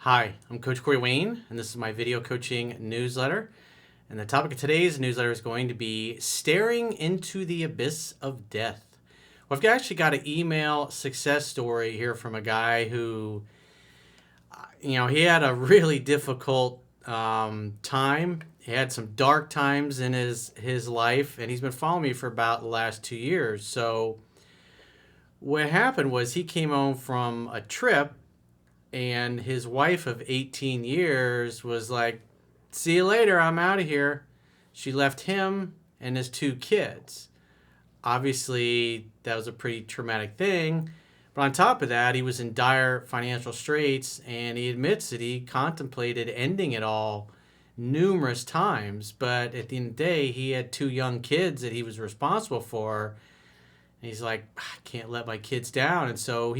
Hi, I'm Coach Corey Wayne, and this is my video coaching newsletter. And the topic of today's newsletter is going to be staring into the abyss of death. Well, I've actually got an email success story here from a guy who, he had a really difficult time. He had some dark times in his life, and he's been following me for about the last 2 years. So what happened was he came home from a trip, and his wife of 18 years was like, "See you later, I'm out of here." She left him and his two kids. Obviously, that was a pretty traumatic thing. But on top of that, he was in dire financial straits, and he admits that he contemplated ending it all numerous times. But at the end of the day, he had two young kids that he was responsible for. And he's like, "I can't let my kids down." And so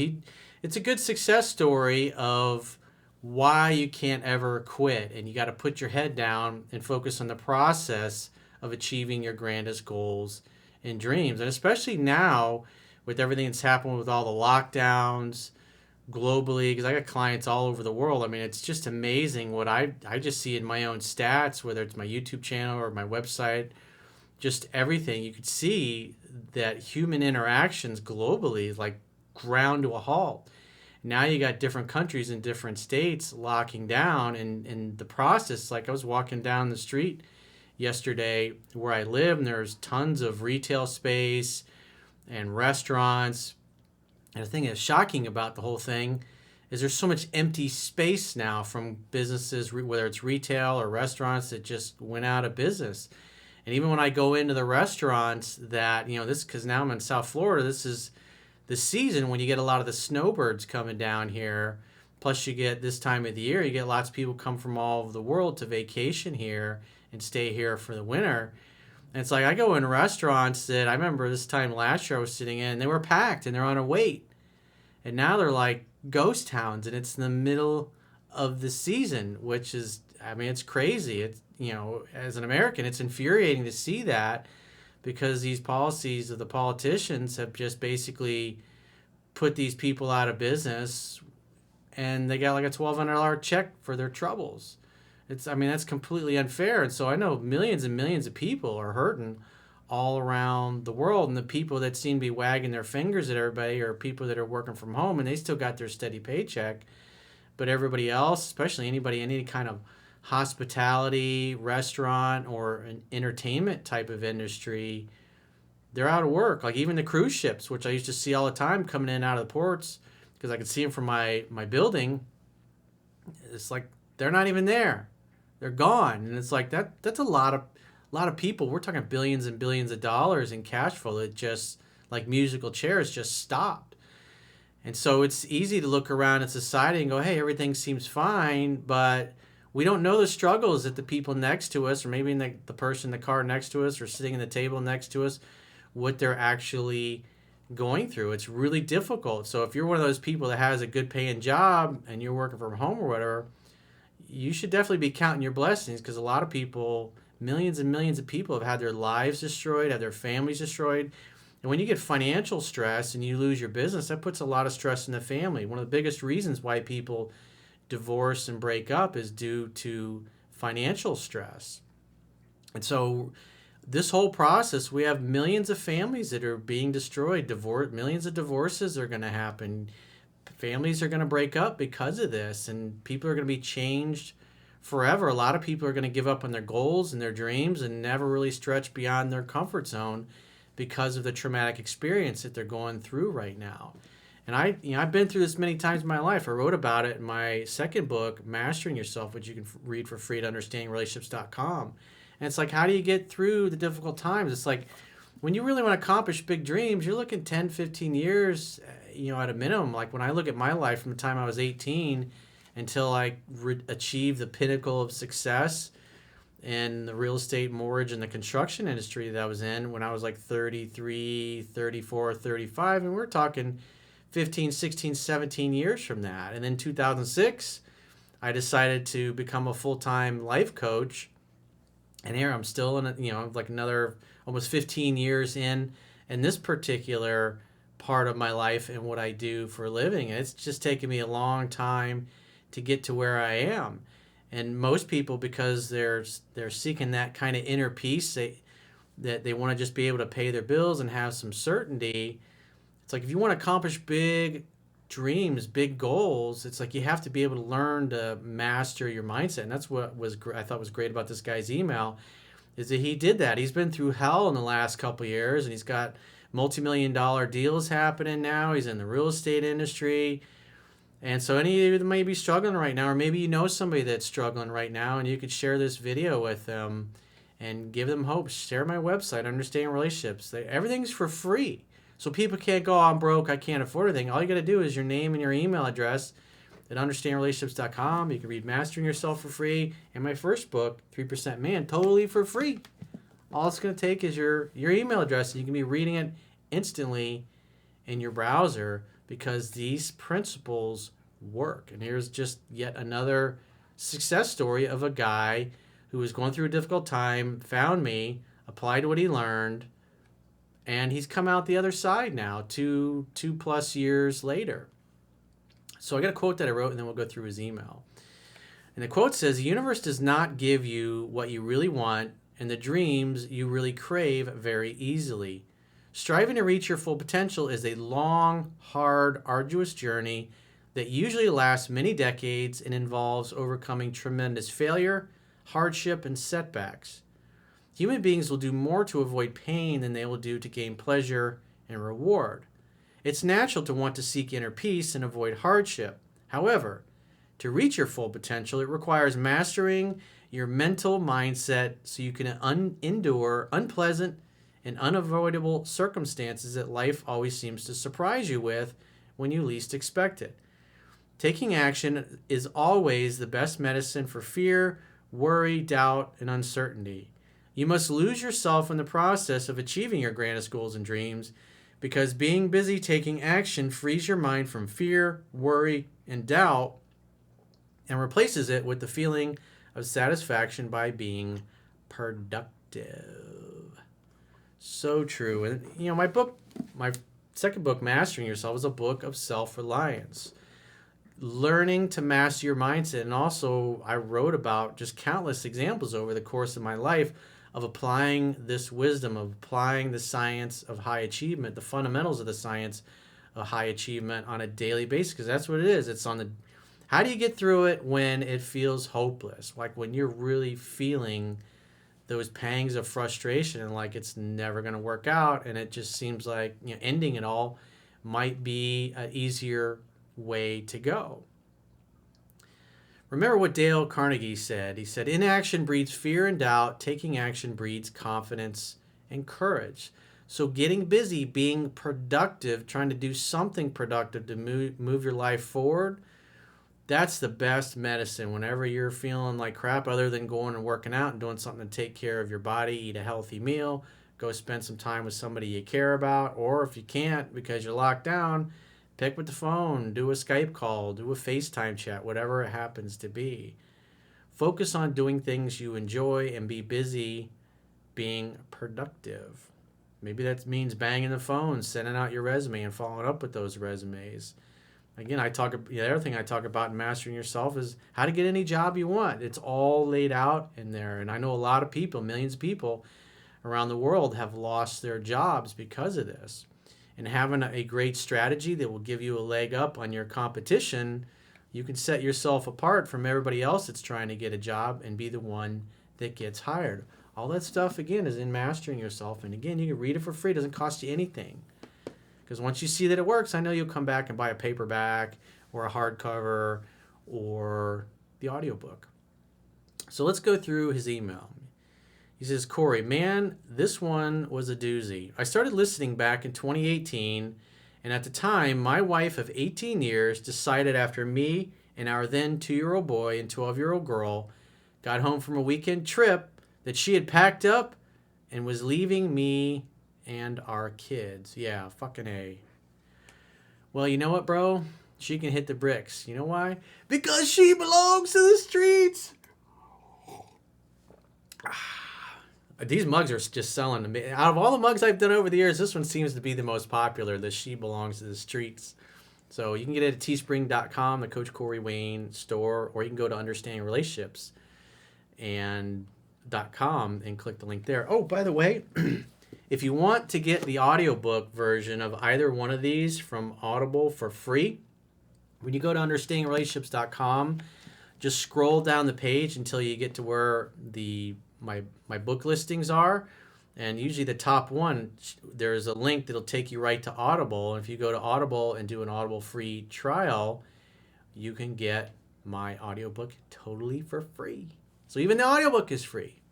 it's a good success story of why you can't ever quit, and you got to put your head down and focus on the process of achieving your grandest goals and dreams. And especially now with everything that's happened with all the lockdowns globally, because I got clients all over the world. I mean, it's just amazing what I just see in my own stats, whether it's my YouTube channel or my website, just everything. You could see that human interactions globally like ground to a halt. Now you got different countries and different states locking down, and the process, like I was walking down the street yesterday where I live, and there's tons of retail space and restaurants. And the thing that's shocking about the whole thing is there's so much empty space now from businesses, whether it's retail or restaurants, that just went out of business. And even when I go into the restaurants that, this, because now I'm in South Florida, this is the season when you get a lot of the snowbirds coming down here. Plus, you get this time of the year, you get lots of people come from all over the world to vacation here and stay here for the winter. And it's like I go in restaurants that I remember this time last year I was sitting in, and they were packed and they're on a wait. And now they're like ghost towns, and it's in the middle of the season, which is, I mean, it's crazy. It's, as an American, it's infuriating to see that, because these policies of the politicians have just basically put these people out of business, and they got like a $1,200 check for their troubles. That's completely unfair. And so I know millions and millions of people are hurting all around the world, and the people that seem to be wagging their fingers at everybody are people that are working from home, and they still got their steady paycheck. But everybody else, especially anybody in any kind of hospitality, restaurant, or an entertainment type of industry, they're out of work. Like even the cruise ships, which I used to see all the time coming in and out of the ports, because I could see them from my building. It's like they're not even there; they're gone. And it's like that's a lot of people. We're talking billions and billions of dollars in cash flow that just, like musical chairs, just stopped. And so it's easy to look around at society and go, "Hey, everything seems fine," but we don't know the struggles that the people next to us, or maybe the person in the car next to us, or sitting at the table next to us, what they're actually going through. It's really difficult. So if you're one of those people that has a good paying job and you're working from home or whatever, you should definitely be counting your blessings, because a lot of people, millions and millions of people, have had their lives destroyed, had their families destroyed. And when you get financial stress and you lose your business, that puts a lot of stress in the family. One of the biggest reasons why people divorce and break up is due to financial stress. And so this whole process, we have millions of families that are being destroyed. Millions of divorces are going to happen. Families are going to break up because of this, and people are going to be changed forever. A lot of people are going to give up on their goals and their dreams and never really stretch beyond their comfort zone because of the traumatic experience that they're going through right now. And I've been through this many times in my life. I wrote about it in my second book, Mastering Yourself, which you can read for free at understandingrelationships.com. And it's like, how do you get through the difficult times? It's like, when you really want to accomplish big dreams, you're looking 10, 15 years, at a minimum. Like when I look at my life from the time I was 18 until I achieved the pinnacle of success in the real estate, mortgage, and the construction industry that I was in when I was like 33, 34, 35. And we're talking 15, 16, 17 years from that. And then 2006, I decided to become a full-time life coach. And here I'm still in like another almost 15 years in this particular part of my life and what I do for a living. And it's just taken me a long time to get to where I am. And most people, because they're seeking that kind of inner peace, that they want to just be able to pay their bills and have some certainty. It's like if you want to accomplish big dreams, big goals, it's like you have to be able to learn to master your mindset. And that's what I thought was great about this guy's email, is that he did that. He's been through hell in the last couple of years, and he's got multi-million-dollar deals happening now. He's in the real estate industry. And so any of you that may be struggling right now, or maybe you know somebody that's struggling right now, and you could share this video with them and give them hope. Share my website, Understanding Relationships. Everything's for free. So people can't go, oh, I'm broke, I can't afford anything. All you got to do is your name and your email address at understandingrelationships.com. You can read Mastering Yourself for free. And my first book, 3% Man, totally for free. All it's going to take is your email address, and you can be reading it instantly in your browser, because these principles work. And here's just yet another success story of a guy who was going through a difficult time, found me, applied what he learned, and he's come out the other side now, two plus years later. So I got a quote that I wrote, and then we'll go through his email. And the quote says, "The universe does not give you what you really want and the dreams you really crave very easily. Striving to reach your full potential is a long, hard, arduous journey that usually lasts many decades and involves overcoming tremendous failure, hardship, and setbacks. Human beings will do more to avoid pain than they will do to gain pleasure and reward. It's natural to want to seek inner peace and avoid hardship. However, to reach your full potential, it requires mastering your mental mindset so you can endure unpleasant and unavoidable circumstances that life always seems to surprise you with when you least expect it. Taking action is always the best medicine for fear, worry, doubt, and uncertainty. You must lose yourself in the process of achieving your grandest goals and dreams, because being busy taking action frees your mind from fear, worry, and doubt, and replaces it with the feeling of satisfaction by being productive." So true. And my second book, Mastering Yourself, is a book of self-reliance, learning to master your mindset. And also I wrote about just countless examples over the course of my life of applying this wisdom, of applying the science of high achievement, the fundamentals of the science of high achievement on a daily basis, because that's what it is. It's on the, how do you get through it when it feels hopeless? Like when you're really feeling those pangs of frustration and like it's never going to work out, and it just seems like, ending it all might be an easier way to go. Remember what Dale Carnegie said. He said, "Inaction breeds fear and doubt. Taking action breeds confidence and courage." So getting busy, being productive, trying to do something productive to move your life forward, that's the best medicine whenever you're feeling like crap, other than going and working out and doing something to take care of your body. Eat a healthy meal, go spend some time with somebody you care about, or if you can't because you're locked down, pick up the phone, do a Skype call, do a FaceTime chat, whatever it happens to be. Focus on doing things you enjoy and be busy being productive. Maybe that means banging the phone, sending out your resume, and following up with those resumes. Again, the other thing I talk about in Mastering Yourself is how to get any job you want. It's all laid out in there. And I know a lot of people, millions of people around the world have lost their jobs because of this. And having a great strategy that will give you a leg up on your competition, you can set yourself apart from everybody else that's trying to get a job and be the one that gets hired. All that stuff, again, is in Mastering Yourself. And again, you can read it for free. It doesn't cost you anything. Because once you see that it works, I know you'll come back and buy a paperback or a hardcover or the audiobook. So let's go through his email. He says, "Corey, man, this one was a doozy. I started listening back in 2018, and at the time, my wife of 18 years decided after me and our then 2-year-old boy and 12-year-old girl got home from a weekend trip that she had packed up and was leaving me and our kids." Yeah, fucking A. Well, you know what, bro? She can hit the bricks. You know why? Because she belongs to the streets. These mugs are just selling to me. Out of all the mugs I've done over the years, this one seems to be the most popular, the "She Belongs to the Streets" So you can get it at teespring.com, the Coach Corey Wayne store, or you can go to Understanding Relationships and .com and click the link there. Oh, by the way, if you want to get the audiobook version of either one of these from Audible for free, when you go to understandingrelationships.com, just scroll down the page until you get to where my book listings are. And usually the top one, there's a link that'll take you right to Audible. And if you go to Audible and do an Audible free trial, you can get my audiobook totally for free. So even the audiobook is free.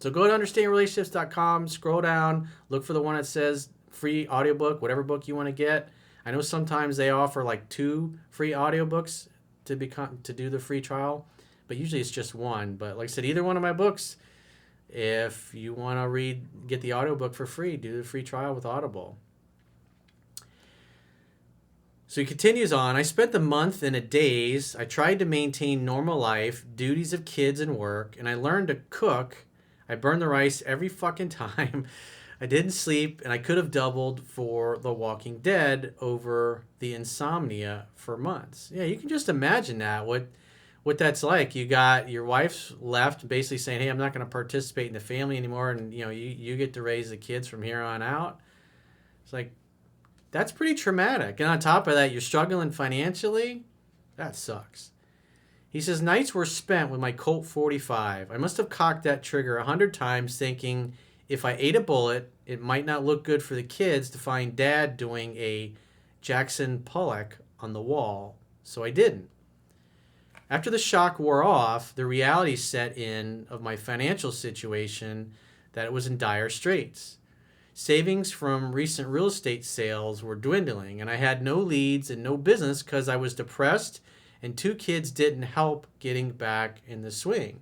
So go to understandingrelationships.com, scroll down, look for the one that says free audiobook, whatever book you want to get. I know sometimes they offer like 2 free audiobooks to do the free trial, but usually it's just one. But like I said, either one of my books, if you want to get the audiobook for free, do the free trial with Audible. So he continues on. I spent the month in a daze. I tried to maintain normal life, duties of kids and work, and I learned to cook. I burned the rice every fucking time. I didn't sleep, and I could have doubled for The Walking Dead over the insomnia for months. Yeah, you can just imagine that, what that's like. You got your wife's left basically saying, hey, I'm not going to participate in the family anymore, and you get to raise the kids from here on out. It's like, that's pretty traumatic. And on top of that, you're struggling financially. That sucks. He says, nights were spent with my Colt 45. I must have cocked that trigger 100 times thinking if I ate a bullet, it might not look good for the kids to find Dad doing a Jackson Pollock on the wall. So I didn't. After the shock wore off, the reality set in of my financial situation that it was in dire straits. Savings from recent real estate sales were dwindling, and I had no leads and no business because I was depressed, and 2 kids didn't help getting back in the swing.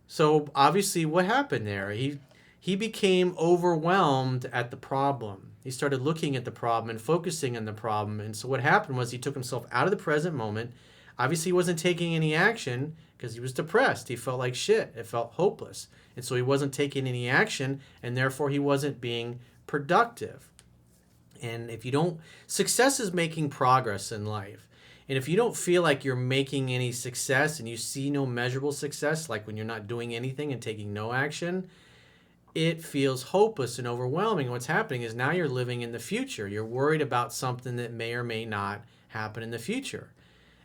So obviously what happened there? He became overwhelmed at the problem. He started looking at the problem and focusing on the problem. And so what happened was he took himself out of the present moment. Obviously he wasn't taking any action because he was depressed. He felt like shit. It felt hopeless. And so he wasn't taking any action, and therefore he wasn't being productive. And success is making progress in life. And if you don't feel like you're making any success and you see no measurable success, like when you're not doing anything and taking no action, it feels hopeless and overwhelming. What's happening is now you're living in the future. You're worried about something that may or may not happen in the future.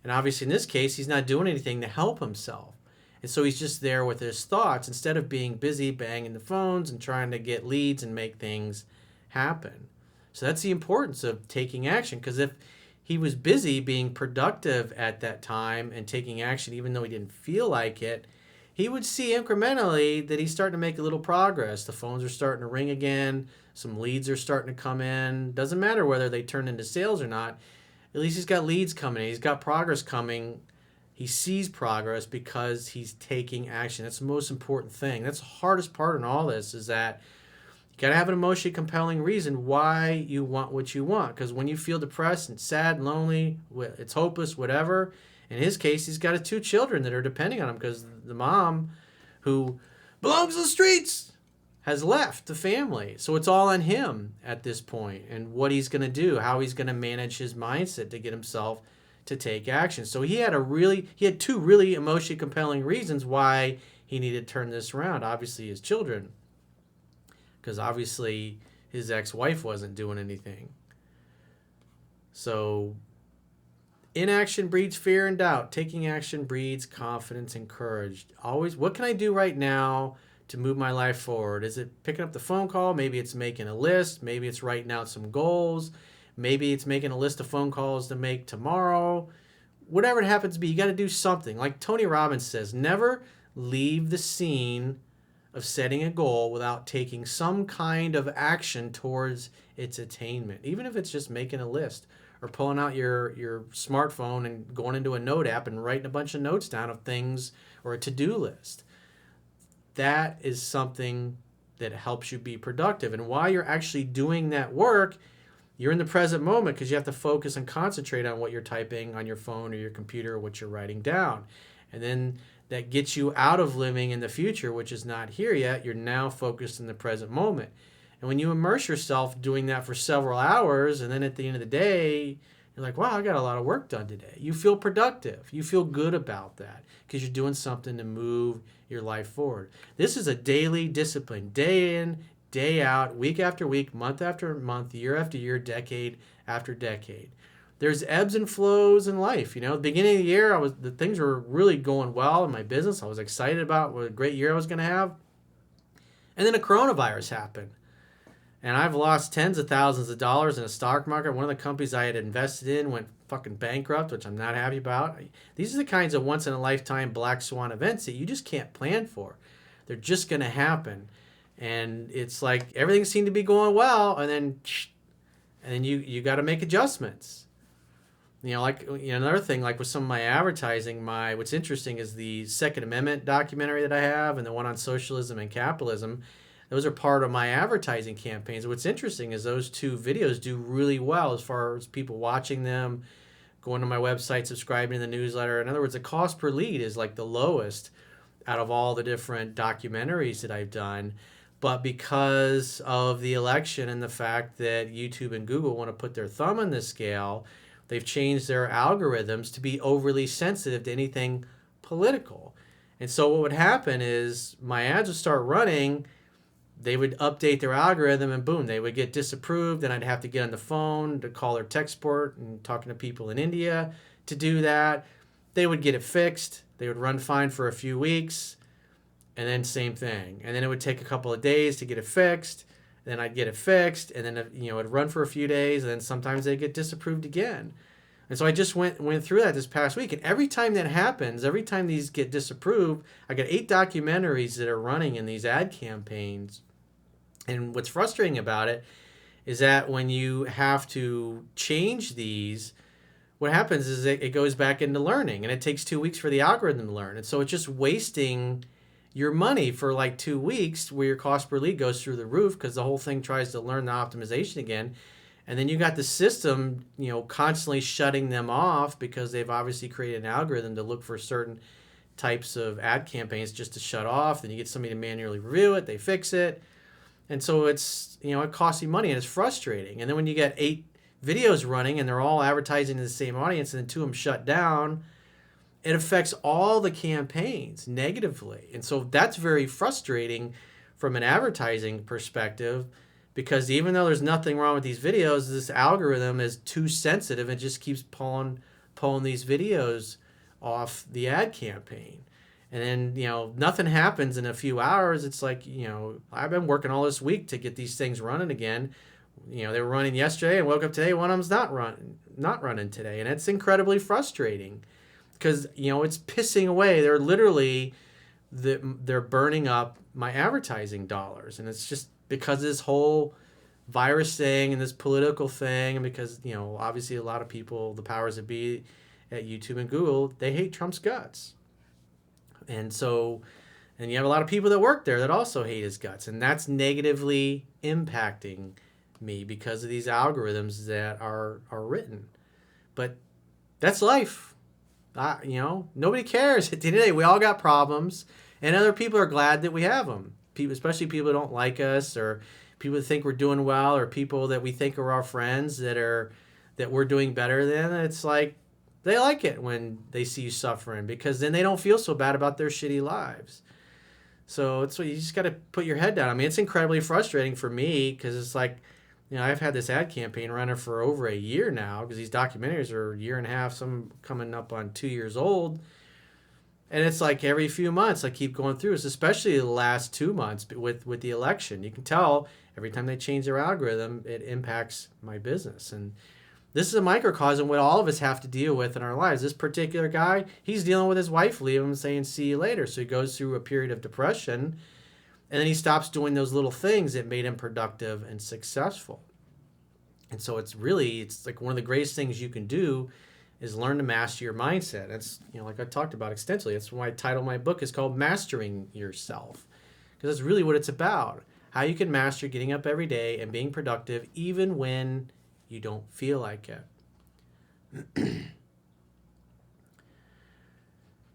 And obviously in this case, he's not doing anything to help himself. And so he's just there with his thoughts instead of being busy banging the phones and trying to get leads and make things happen. So that's the importance of taking action, because if he was busy being productive at that time and taking action even though he didn't feel like it, he would see incrementally that he's starting to make a little progress. The phones are starting to ring again. Some leads are starting to come in. Doesn't matter whether they turn into sales or not. At least he's got leads coming in. He's got progress coming. He sees progress because he's taking action. That's the most important thing. That's the hardest part in all this, is that you got to have an emotionally compelling reason why you want what you want. Because when you feel depressed and sad and lonely, it's hopeless, whatever. In his case, he's got 2 children that are depending on him because the mom, who belongs to the streets, has left the family. So it's all on him at this point and what he's going to do, how he's going to manage his mindset to get himself to take action. So he had 2 really emotionally compelling reasons why he needed to turn this around. Obviously his children, because obviously his ex-wife wasn't doing anything. So inaction breeds fear and doubt. Taking action breeds confidence and courage. Always, what can I do right now to move my life forward? Is it picking up the phone call? Maybe it's making a list. Maybe it's writing out some goals. Maybe it's making a list of phone calls to make tomorrow. Whatever it happens to be, you got to do something. Like Tony Robbins says, never leave the scene of setting a goal without taking some kind of action towards its attainment. Even if it's just making a list or pulling out your smartphone and going into a note app and writing a bunch of notes down of things, or a to-do list. That is something that helps you be productive. And while you're actually doing that work, you're in the present moment because you have to focus and concentrate on what you're typing on your phone or your computer or what you're writing down. And then that gets you out of living in the future, which is not here yet. You're now focused in the present moment. And when you immerse yourself doing that for several hours, and then at the end of the day, you're You're like, wow, I got a lot of work done today. You feel productive. You feel good about that because you're doing something to move your life forward. This is a daily discipline, day in, day out, week after week, month after month, year after year, decade after decade. There's ebbs and flows in life. You know, at the beginning of the year, the things were really going well in my business. I was excited about what a great year I was going to have. And then the coronavirus happened. And I've lost tens of thousands of dollars in the stock market. One of the companies I had invested in went fucking bankrupt, which I'm not happy about. These are the kinds of once-in-a-lifetime black swan events that you just can't plan for. They're just going to happen. And it's like everything seemed to be going well, and then you got to make adjustments. You know, like, you know, another thing, like with some of my advertising, what's interesting is the Second Amendment documentary that I have and the one on socialism and capitalism. Those are part of my advertising campaigns. What's interesting is those two videos do really well as far as people watching them, going to my website, subscribing to the newsletter. In other words, the cost per lead is like the lowest out of all the different documentaries that I've done. But because of the election and the fact that YouTube and Google want to put their thumb on the scale, they've changed their algorithms to be overly sensitive to anything political. And so what would happen is my ads would start running, they would update their algorithm, and boom, they would get disapproved, and I'd have to get on the phone to call their tech support and talking to people in India to do that. They would get it fixed. They would run fine for a few weeks, and then same thing. And then it would take a couple of days to get it fixed. And then I'd get it fixed, and then it'd run for a few days, and then sometimes they'd get disapproved again. And so I just went through that this past week, and every time that happens, every time these get disapproved, I got 8 documentaries that are running in these ad campaigns. And what's frustrating about it is that when you have to change these, what happens is it goes back into learning, and it takes 2 weeks for the algorithm to learn. And so it's just wasting your money for like 2 weeks where your cost per lead goes through the roof because the whole thing tries to learn the optimization again. And then you got the system, constantly shutting them off because they've obviously created an algorithm to look for certain types of ad campaigns just to shut off. Then you get somebody to manually review it, they fix it. And so it's, it costs you money, and it's frustrating. And then when you get 8 videos running and they're all advertising to the same audience and then 2 of them shut down, it affects all the campaigns negatively. And so that's very frustrating from an advertising perspective, because even though there's nothing wrong with these videos, this algorithm is too sensitive and just keeps pulling these videos off the ad campaign. And then, nothing happens in a few hours. It's like, I've been working all this week to get these things running again. They were running yesterday and woke up today. One of them's not running today. And it's incredibly frustrating because, it's pissing away. They're literally, they're burning up my advertising dollars. And it's just because of this whole virus thing and this political thing. And because, obviously a lot of people, the powers that be at YouTube and Google, they hate Trump's guts. And you have a lot of people that work there that also hate his guts. And that's negatively impacting me because of these algorithms that are written. But that's life. Nobody cares. At the end of the day, we all got problems. And other people are glad that we have them. People, especially people that don't like us, or people that think we're doing well, or people that we think are our friends that we're doing better than. It's like, they like it when they see you suffering because then they don't feel so bad about their shitty lives. So it's what you just got to put your head down. I mean, it's incredibly frustrating for me because it's like, I've had this ad campaign running for over a year now because these documentaries are a year and a half, some coming up on 2 years old. And it's like every few months I keep going through this, especially the last 2 months with the election. You can tell every time they change their algorithm, it impacts my business. And this is a microcosm what all of us have to deal with in our lives. This particular guy, he's dealing with his wife leaving him and saying, see you later. So he goes through a period of depression, and then he stops doing those little things that made him productive and successful. And so it's like one of the greatest things you can do is learn to master your mindset. That's, like I talked about extensively. That's why I title my book is called Mastering Yourself, because that's really what it's about. How you can master getting up every day and being productive even when you don't feel like it.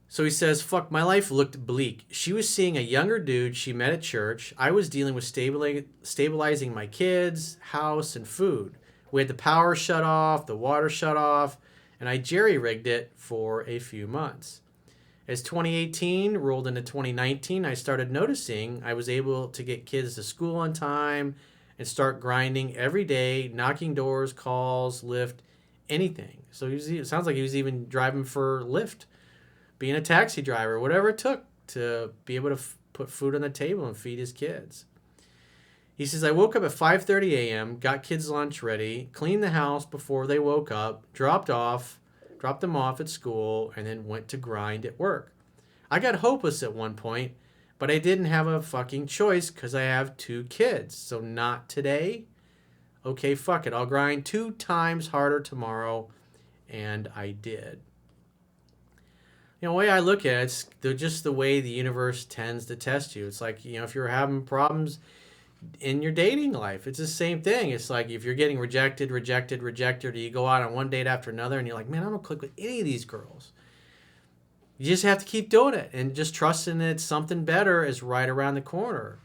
So he says, fuck, my life looked bleak. She was seeing a younger dude she met at church. I was dealing with stabilizing my kids, house, and food. We had the power shut off, the water shut off, and I jerry-rigged it for a few months. As 2018 rolled into 2019, I started noticing I was able to get kids to school on time and start grinding every day, knocking doors, calls, Lyft, anything. So it sounds like he was even driving for Lyft, being a taxi driver, whatever it took to be able to put food on the table and feed his kids. He says, I woke up at 5:30 a.m., got kids' lunch ready, cleaned the house before they woke up, dropped them off at school, and then went to grind at work. I got hopeless at one point, but I didn't have a fucking choice because I have 2 kids. So not today. Okay, fuck it. I'll grind 2 times harder tomorrow. And I did. You know, the way I look at it, it's just the way the universe tends to test you. It's like, you know, if you're having problems in your dating life, it's the same thing. It's like if you're getting rejected, or you go out on one date after another and you're like, man, I don't click with any of these girls. You just have to keep doing it and just trusting that something better is right around the corner.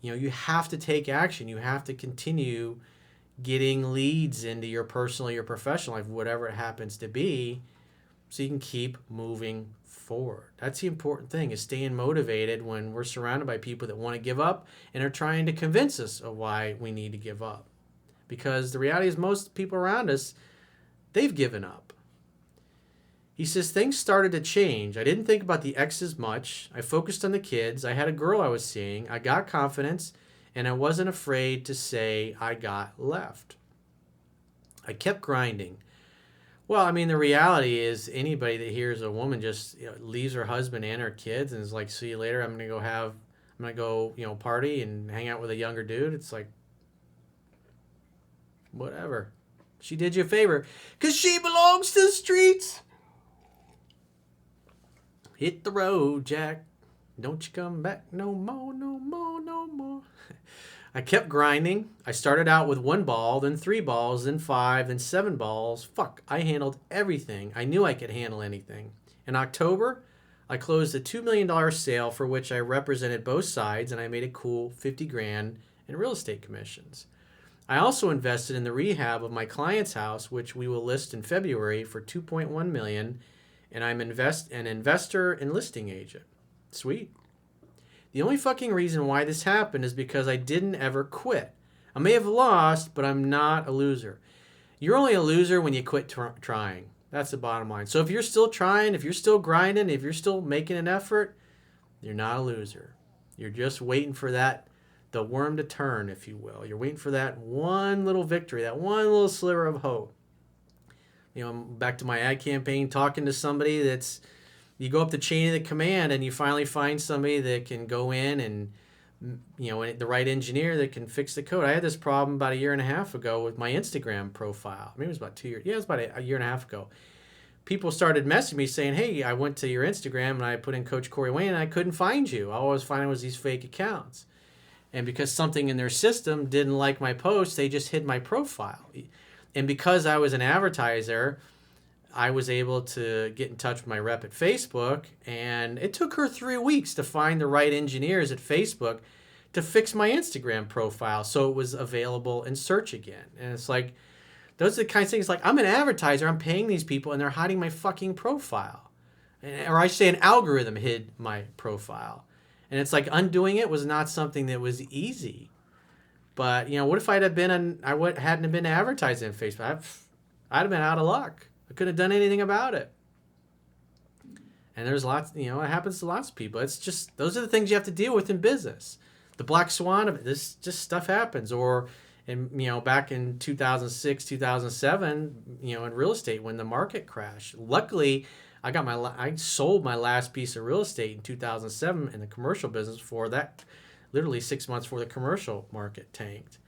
You know, you have to take action. You have to continue getting leads into your personal, your professional life, whatever it happens to be, so you can keep moving forward. That's the important thing, is staying motivated when we're surrounded by people that want to give up and are trying to convince us of why we need to give up. Because the reality is most people around us, they've given up. He says, things started to change. I didn't think about the exes much. I focused on the kids. I had a girl I was seeing. I got confidence, and I wasn't afraid to say I got left. I kept grinding. Well, I mean, the reality is anybody that hears a woman just leaves her husband and her kids and is like, see you later, I'm going to go party and hang out with a younger dude. It's like, whatever. She did you a favor because she belongs to the streets. Hit the road, Jack. Don't you come back no more, no more, no more. I kept grinding. I started out with 1 ball, then 3 balls, then 5, then 7 balls. Fuck, I handled everything. I knew I could handle anything. In October, I closed a $2 million sale for which I represented both sides, and I made a cool $50,000 in real estate commissions. I also invested in the rehab of my client's house, which we will list in February for $2.1 million, and I'm an investor and listing agent. Sweet. The only fucking reason why this happened is because I didn't ever quit. I may have lost, but I'm not a loser. You're only a loser when you quit trying. That's the bottom line. So if you're still trying, if you're still grinding, if you're still making an effort, you're not a loser. You're just waiting for the worm to turn, if you will. You're waiting for that one little victory, that one little sliver of hope. You know, I'm back to my ad campaign, talking to somebody you go up the chain of the command and you finally find somebody that can go in and, the right engineer that can fix the code. I had this problem about 1.5 years ago with my Instagram profile. Maybe it was about 2 years. Yeah, it was about 1.5 years ago. People started messaging me saying, hey, I went to your Instagram and I put in Coach Corey Wayne and I couldn't find you. All I was finding was these fake accounts. And because something in their system didn't like my post, they just hid my profile. And because I was an advertiser, I was able to get in touch with my rep at Facebook, and it took her 3 weeks to find the right engineers at Facebook to fix my Instagram profile so it was available in search again. And it's like, those are the kinds of things, like, I'm an advertiser, I'm paying these people, and they're hiding my fucking profile. Or I should say an algorithm hid my profile. And it's like, undoing it was not something that was easy. But, what if hadn't been advertising on Facebook? I'd have been out of luck. I couldn't have done anything about it. And there's lots, it happens to lots of people. It's just, those are the things you have to deal with in business. The black swan of it, this just stuff happens. Or, back in 2006, 2007, in real estate when the market crashed. Luckily, I sold my last piece of real estate in 2007 in the commercial business for that, literally 6 months before the commercial market tanked.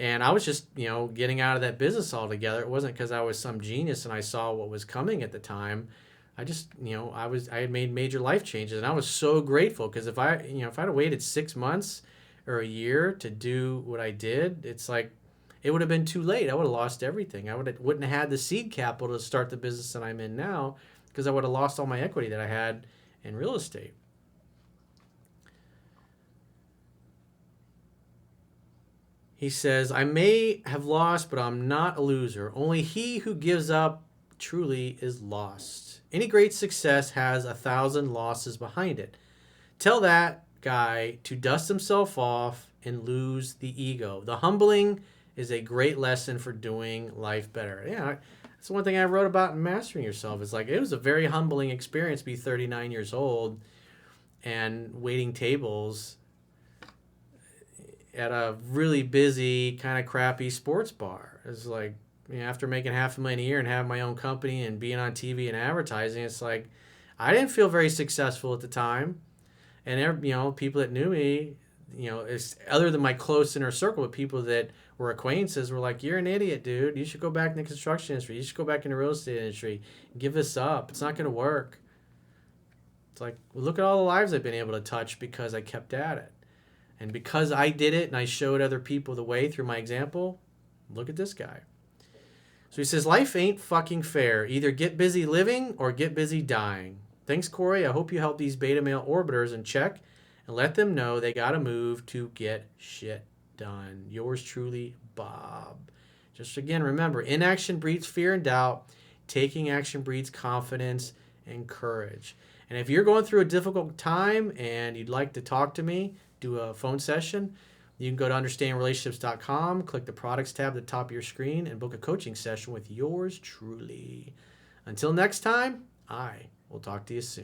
And I was just, getting out of that business altogether. It wasn't because I was some genius and I saw what was coming at the time. I just, I had made major life changes, and I was so grateful because if I'd have waited 6 months or a year to do what I did, it's like, it would have been too late. I would have lost everything. Wouldn't have had the seed capital to start the business that I'm in now because I would have lost all my equity that I had in real estate. He says, I may have lost, but I'm not a loser. Only he who gives up truly is lost. Any great success has 1,000 losses behind it. Tell that guy to dust himself off and lose the ego. The humbling is a great lesson for doing life better. Yeah, that's one thing I wrote about in Mastering Yourself. It's like, it was a very humbling experience to be 39 years old and waiting tables at a really busy, kind of crappy sports bar. It's like, after making $500,000 a year and having my own company and being on TV and advertising, it's like, I didn't feel very successful at the time. And, people that knew me, it's other than my close inner circle, but people that were acquaintances were like, you're an idiot, dude. You should go back in the construction industry. You should go back in the real estate industry. Give this up. It's not going to work. It's like, well, look at all the lives I've been able to touch because I kept at it. And because I did it and I showed other people the way through my example, look at this guy. So he says, life ain't fucking fair. Either get busy living or get busy dying. Thanks, Corey. I hope you help these beta male orbiters in check and let them know they got to move to get shit done. Yours truly, Bob. Just again, remember, inaction breeds fear and doubt. Taking action breeds confidence and courage. And if you're going through a difficult time and you'd like to talk to me, do a phone session, you can go to understandingrelationships.com, click the products tab at the top of your screen, and book a coaching session with yours truly. Until next time, I will talk to you soon.